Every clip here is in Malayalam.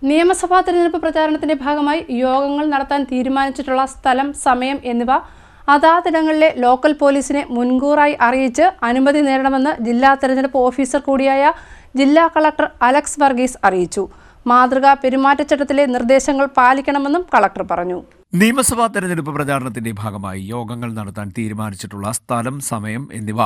നിയമസഭാ തെരഞ്ഞെടുപ്പ് പ്രചാരണത്തിന്റെ ഭാഗമായി യോഗങ്ങൾ നടത്താൻ തീരുമാനിച്ചിട്ടുള്ള സ്ഥലം, സമയം എന്നിവ അതാതിടങ്ങളിലെ ലോക്കൽ പോലീസിനെ മുൻകൂറായി അറിയിച്ച് അനുമതി നേടണമെന്ന് ജില്ലാ തെരഞ്ഞെടുപ്പ് ഓഫീസർ കൂടിയായ ജില്ലാ കളക്ടർ അലക്സ് വർഗീസ് അറിയിച്ചു. മാതൃകാ പെരുമാറ്റച്ചട്ടത്തിലെ നിർദ്ദേശങ്ങൾ പാലിക്കണമെന്നും കളക്ടർ പറഞ്ഞു. നിയമസഭാ തെരഞ്ഞെടുപ്പ് പ്രചാരണത്തിന്റെ ഭാഗമായി യോഗങ്ങൾ നടത്താൻ തീരുമാനിച്ചിട്ടുള്ള സ്ഥലം, സമയം എന്നിവ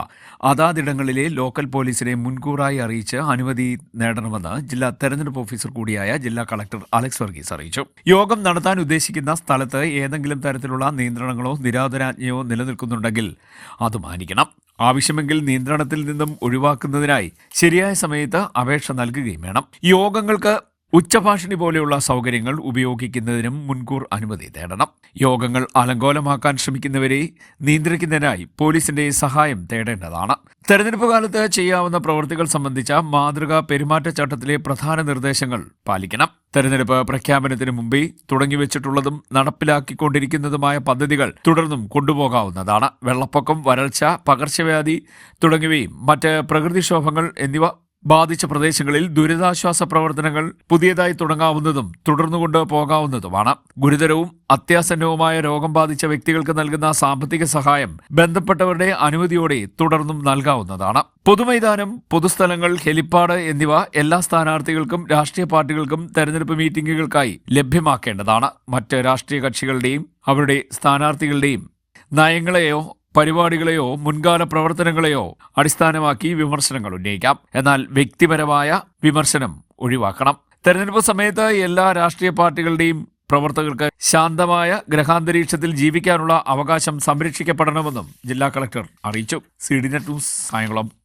അതാതിടങ്ങളിലെ ലോക്കൽ പോലീസിനെ മുൻകൂറായി അറിയിച്ച് അനുമതി നേടണമെന്ന് ജില്ലാ തെരഞ്ഞെടുപ്പ് ഓഫീസർ കൂടിയായ ജില്ലാ കളക്ടർ അലക്സ് വർഗീസ് അറിയിച്ചു. യോഗം നടത്താൻ ഉദ്ദേശിക്കുന്ന സ്ഥലത്ത് ഏതെങ്കിലും തരത്തിലുള്ള നിയന്ത്രണങ്ങളോ നിരോധനാജ്ഞയോ നിലനിൽക്കുന്നുണ്ടെങ്കിൽ അത് മാനിക്കണം. ആവശ്യമെങ്കിൽ നിയന്ത്രണത്തിൽ നിന്നും ഒഴിവാക്കുന്നതിനായി ശരിയായ സമയത്ത് അപേക്ഷ നൽകുകയും വേണം. യോഗങ്ങൾക്ക് ഉച്ചഭാഷിണി പോലെയുള്ള സൗകര്യങ്ങൾ ഉപയോഗിക്കുന്നതിനും മുൻകൂർ അനുമതി തേടണം. യോഗങ്ങൾ അലങ്കോലമാക്കാൻ ശ്രമിക്കുന്നവരെ നിയന്ത്രിക്കുന്നതിനായി പോലീസിന്റെ സഹായം തേടേണ്ടതാണ്. തെരഞ്ഞെടുപ്പ് കാലത്ത് ചെയ്യാവുന്ന പ്രവൃത്തികൾ സംബന്ധിച്ച മാതൃകാ പെരുമാറ്റച്ചട്ടത്തിലെ പ്രധാന നിർദ്ദേശങ്ങൾ പാലിക്കണം. തെരഞ്ഞെടുപ്പ് പ്രഖ്യാപനത്തിന് മുമ്പേ തുടങ്ങിവെച്ചിട്ടുള്ളതും നടപ്പിലാക്കിക്കൊണ്ടിരിക്കുന്നതുമായ പദ്ധതികൾ തുടർന്നും കൊണ്ടുപോകാവുന്നതാണ്. വെള്ളപ്പൊക്കം, വരൾച്ച, പകർച്ചവ്യാധി തുടങ്ങിയവയും മറ്റ് പ്രകൃതിക്ഷോഭങ്ങൾ എന്നിവ ബാധിച്ച പ്രദേശങ്ങളിൽ ദുരിതാശ്വാസ പ്രവർത്തനങ്ങൾ പുതിയതായി തുടങ്ങാവുന്നതും തുടർന്നുകൊണ്ട് പോകാവുന്നതുമാണ്. ഗുരുതരവും അത്യാസന്നവുമായ രോഗം ബാധിച്ച വ്യക്തികൾക്ക് നൽകുന്ന സാമ്പത്തിക സഹായം ബന്ധപ്പെട്ടവരുടെ അനുമതിയോടെ തുടർന്നും നൽകാവുന്നതാണ്. പൊതുമൈതാനം, പൊതുസ്ഥലങ്ങൾ, ഹെലിപ്പാഡ് എന്നിവ എല്ലാ സ്ഥാനാർത്ഥികൾക്കും രാഷ്ട്രീയ പാർട്ടികൾക്കും തെരഞ്ഞെടുപ്പ് മീറ്റിംഗുകൾക്കായി ലഭ്യമാക്കേണ്ടതാണ്. മറ്റ് രാഷ്ട്രീയ കക്ഷികളുടെയും അവരുടെ സ്ഥാനാർത്ഥികളുടെയും നയങ്ങളെയോ പരിപാടികളെയോ മുൻകാല പ്രവർത്തനങ്ങളെയോ അടിസ്ഥാനമാക്കി വിമർശനങ്ങൾ ഉന്നയിക്കാം. എന്നാൽ വ്യക്തിപരമായ വിമർശനം ഒഴിവാക്കണം. തെരഞ്ഞെടുപ്പ് സമയത്ത് എല്ലാ രാഷ്ട്രീയ പാർട്ടികളുടെയും പ്രവർത്തകർക്ക് ശാന്തമായ ഗ്രഹാന്തരീക്ഷത്തിൽ ജീവിക്കാനുള്ള അവകാശം സംരക്ഷിക്കപ്പെടണമെന്നും ജില്ലാ കളക്ടർ അറിയിച്ചു. CDNet news, Kayamkulam.